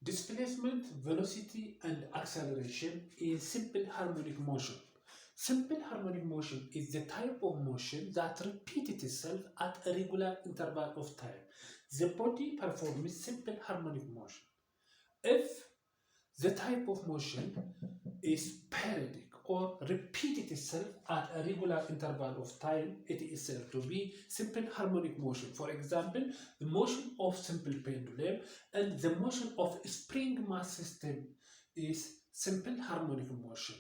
displacement, velocity, and acceleration in simple harmonic motion. Simple harmonic motion is the type of motion that repeats itself at a regular interval of time. The body performs simple harmonic motion if the type of motion is periodic or repeats itself at a regular interval of time. It is said to be simple harmonic motion. For example, the motion of simple pendulum and the motion of spring mass system is simple harmonic motion.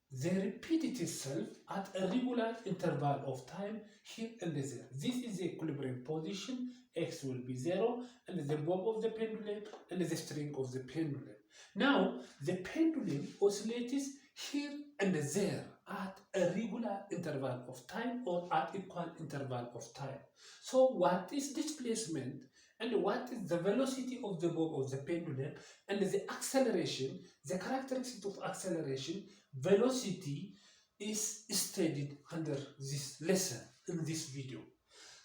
They repeat itself at a regular interval of time here and there. This is the equilibrium position. X will be 0 and the bob of the pendulum and the string of the pendulum. Now, the pendulum oscillates here and there at a regular interval of time or at equal interval of time. So, what is displacement and what is the velocity of the bob of the pendulum and the acceleration, the characteristic of acceleration, velocity is studied under this lesson in this video.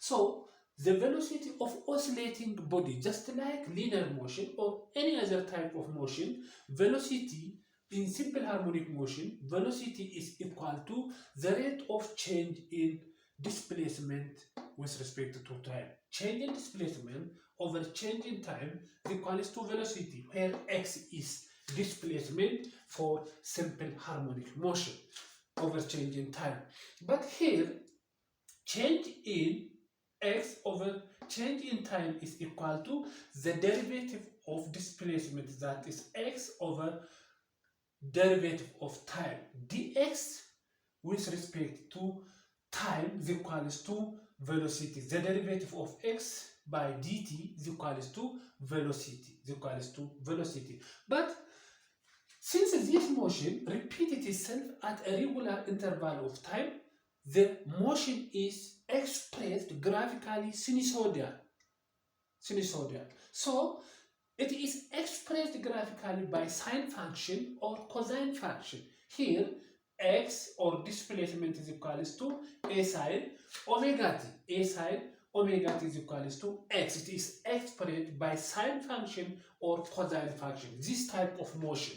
So, the velocity of oscillating body, just like linear motion or any other type of motion, velocity in simple harmonic motion, velocity is equal to the rate of change in displacement with respect to time. Change in displacement over change in time is equal to velocity, where x is displacement for simple harmonic motion over change in time. But here, change in x over change in time is equal to the derivative of displacement, that is x over derivative of time. dx with respect to time is equals to velocity. The derivative of x by dt is equals to velocity. But since this motion repeats itself at a regular interval of time, the motion is expressed graphically sinusoidal. So, it is expressed graphically by sine function or cosine function. Here, x or displacement is equals to a sine omega t. A sine omega t is equals to x. It is expressed by sine function or cosine function. This type of motion,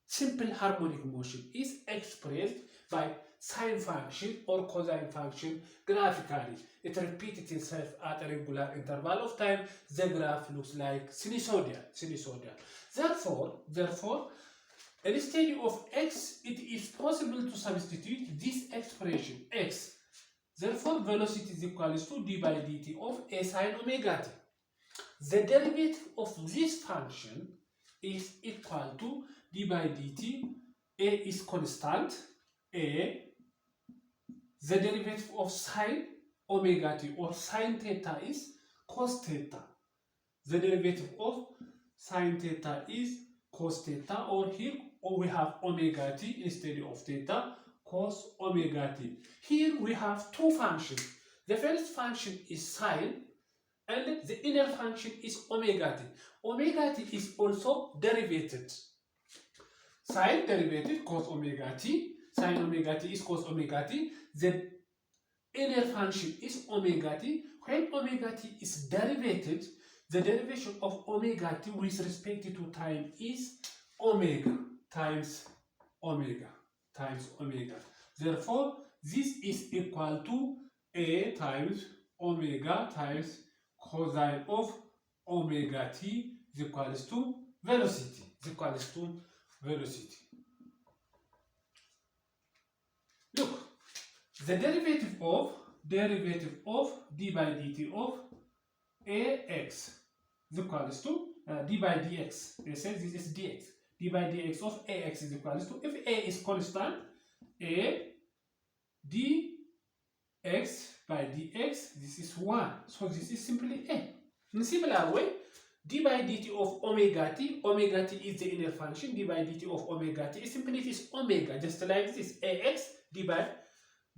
simple harmonic motion, is expressed by sine function or cosine function graphically. It repeats itself at a regular interval of time. The graph looks like sinusoidal. Therefore, instead of x, it is possible to substitute this expression x. Therefore, velocity is equals to d by dt of a sine omega t. The derivative of this function is equal to d by dt. A is constant. A. The derivative of sine omega t or sine theta is cos theta. The derivative of sine theta is cos theta, or here we have omega t instead of theta, cos omega t. Here we have two functions. The first function is sine and the inner function is omega t. Omega t is also derivated. Sine derivative cos omega t. Sine omega t is cos omega t. The inner function is omega t. When omega t is derivated, the derivation of omega t with respect to time is omega times omega. Therefore, this is equal to a times omega times cosine of omega t is equals to velocity. Look, the derivative of d by dt of ax is equals to d by dx. They say this is dx. d by dx of ax is equals to, if a is constant, a dx by dx, this is 1. So this is simply a. In a similar way, d by dt of omega t is the inner function. D by dt of omega t is simply it is omega, just like this. Ax d by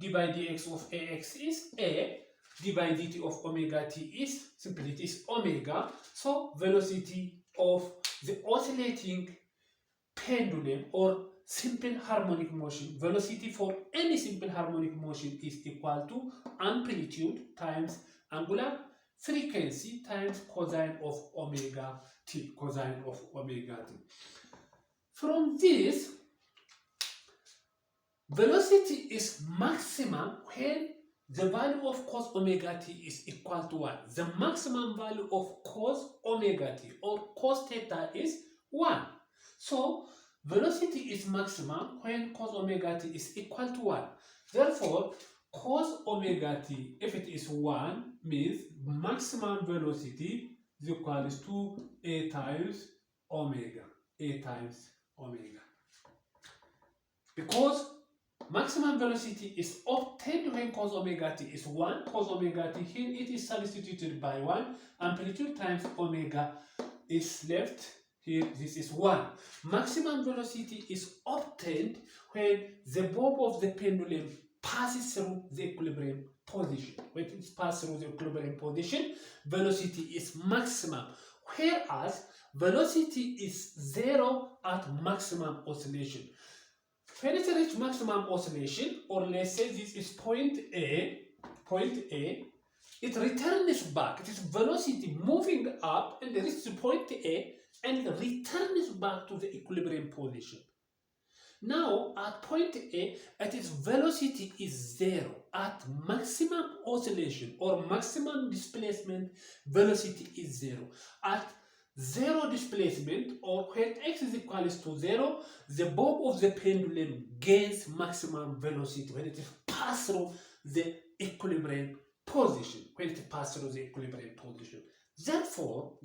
dx of ax is a. D by dt of omega t is simply it is omega. So velocity of the oscillating pendulum or simple harmonic motion, velocity for any simple harmonic motion is equal to amplitude times angular frequency times cosine of omega t, cosine of omega t. From this, velocity is maximum when the value of cos omega t is equal to 1. The maximum value of cos omega t or cos theta is 1. So, velocity is maximum when cos omega t is equal to 1. Therefore, cos omega t, if it is 1, means maximum velocity is equal to a times omega. A times omega. Because maximum velocity is obtained when cos omega t is 1. Cos omega t here it is substituted by 1. Amplitude times omega is left here. This is 1. Maximum velocity is obtained when the bob of the pendulum passes through the equilibrium position. When it passes through the equilibrium position, velocity is maximum. Whereas velocity is 0 at maximum oscillation. When it reaches maximum oscillation, or let's say this is point A, it returns back. It is velocity moving up and reaches point A and returns back to the equilibrium position. Now, at point A, it is velocity is 0. At maximum oscillation or maximum displacement, velocity is 0. At 0 displacement, or when x is equal to 0, the bob of the pendulum gains maximum velocity when it passes through the equilibrium position. When it passes through the equilibrium position. Therefore,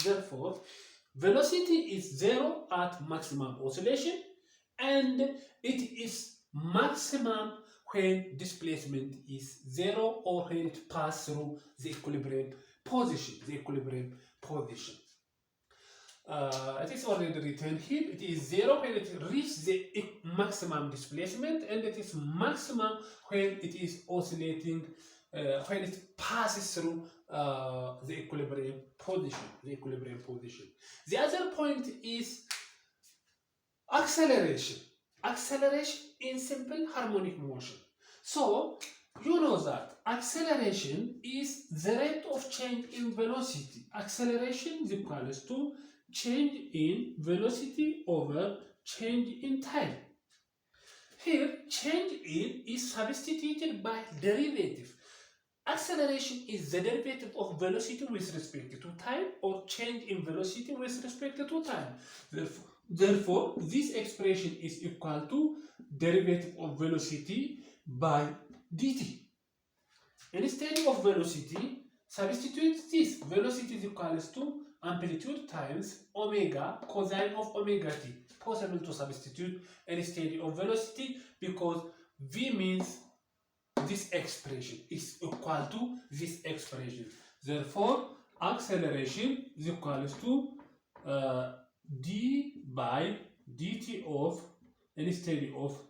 velocity is 0 at maximum oscillation, and it is maximum when displacement is 0 or when it passes through the equilibrium position. It is already written here. It is 0 when it reaches the maximum displacement, and it is maximum when it is oscillating, when it passes through the equilibrium position. The other point is acceleration. Acceleration in simple harmonic motion. So, you know that acceleration is the rate of change in velocity. Acceleration is equal to change in velocity over change in time. Here, change in is substituted by derivative. Acceleration is the derivative of velocity with respect to time, or change in velocity with respect to time. Therefore, this expression is equal to derivative of velocity by dt. Instead of velocity, substitute this. Velocity is equal to amplitude times omega cosine of omega t. Possible to substitute instead of velocity because v means this expression is equal to this expression. Therefore, acceleration is equal to d by dt of, instead of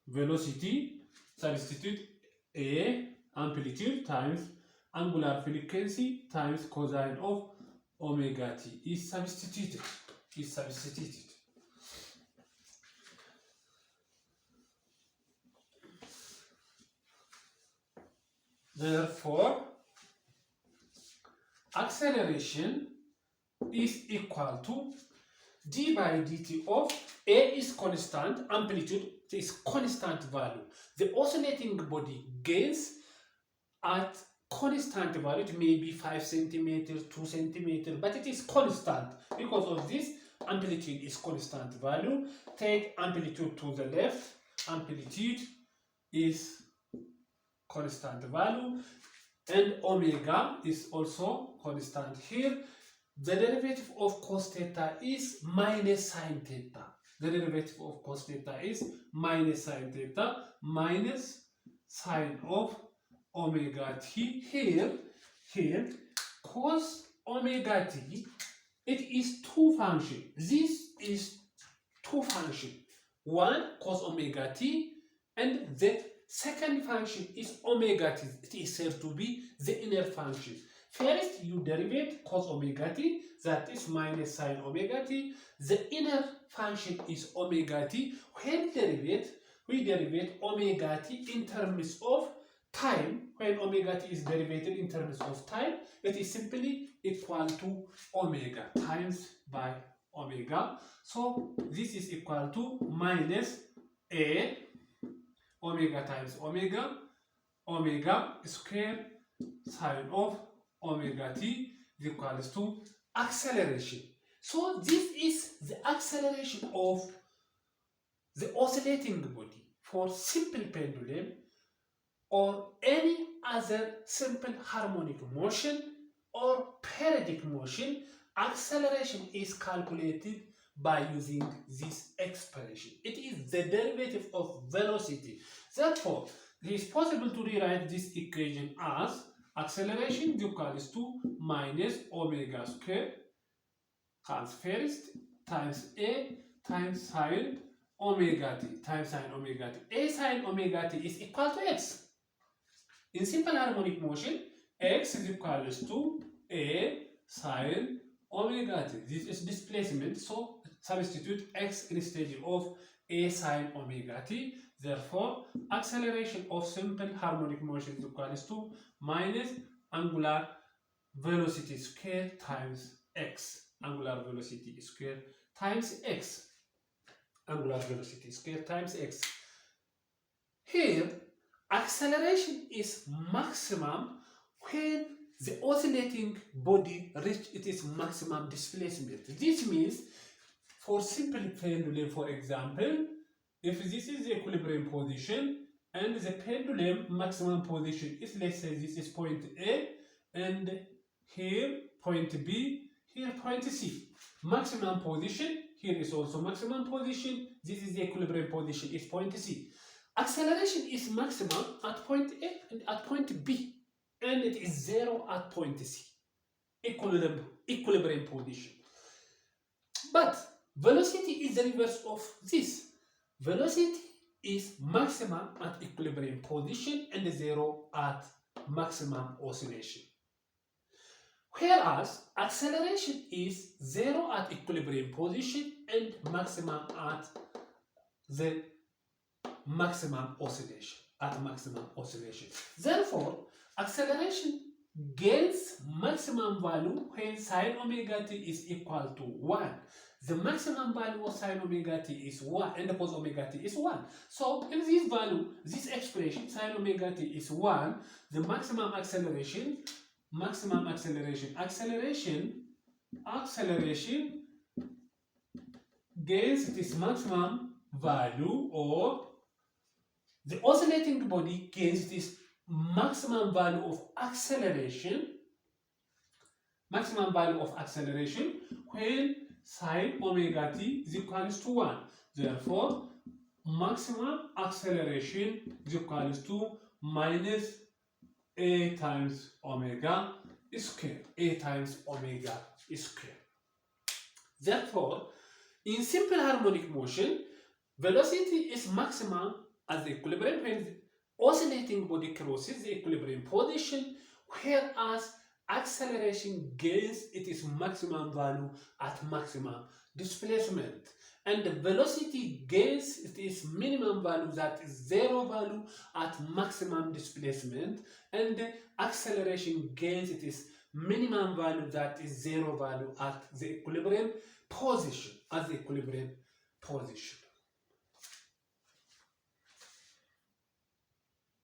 velocity, substitute a amplitude times angular frequency times cosine of omega t is substituted. Therefore, acceleration is equal to d by dt of a is constant, amplitude is constant value. The oscillating body gains at constant value. It may be 5 centimeters, 2 centimeters, but it is constant. Because of this, amplitude is constant value. Take amplitude to the left. Amplitude is constant value, and omega is also constant here. The derivative of cos theta is minus sin theta. The derivative of cos theta is minus sin theta minus sine of omega t. Here cos omega t, it is two functions. This is two functions. One cos omega t, and the second function is omega t. It is said to be the inner function. First, you derive cos omega t, that is minus sine omega t. The inner function is omega t. When we derive omega t in terms of time. when omega t is derivative in terms of time, it is simply equal to omega times by omega. So this is equal to minus a omega times omega, omega square sine of omega t is equals to acceleration. So this is the acceleration of the oscillating body for simple pendulum or any other simple harmonic motion or periodic motion. Acceleration is calculated by using this expression. It is the derivative of velocity. Therefore, it is possible to rewrite this equation as acceleration equals to minus omega square comes first times a times sine omega t times sine omega t. A sine omega t is equal to x. In simple harmonic motion, x is equals to a sine omega t. This is displacement, so substitute x instead of a sine omega t. Therefore, acceleration of simple harmonic motion is equals to minus angular velocity square times x. Angular velocity square times x. Angular velocity square times x. Here, acceleration is maximum when the oscillating body reaches its maximum displacement. This means for simple pendulum, for example, if this is the equilibrium position and the pendulum maximum position is, let's say this is point A and here point B, here point C. Maximum position, here is also maximum position, this is the equilibrium position, is point C. Acceleration is maximum at point A and at point B, and it is zero at point C, equilibrium position. But velocity is the reverse of this. Velocity is maximum at equilibrium position and zero at maximum oscillation. Whereas acceleration is zero at equilibrium position and maximum at the maximum oscillation. Therefore, acceleration gains maximum value when sine omega t is equal to 1. The maximum value of sine omega t is 1 and cos omega t is 1. So in this value, this expression, sine omega t is 1, the maximum acceleration gains its maximum value, or the oscillating body gains this maximum value of acceleration, when sine omega t is equals to 1. Therefore, maximum acceleration is equals to minus a times omega square. Therefore, in simple harmonic motion, velocity is maximum at the equilibrium when the oscillating body crosses the equilibrium position, whereas acceleration gains its maximum value at maximum displacement, and the velocity gains its minimum value, that is zero value, at maximum displacement, and the acceleration gains its minimum value, that is zero value, at the equilibrium position.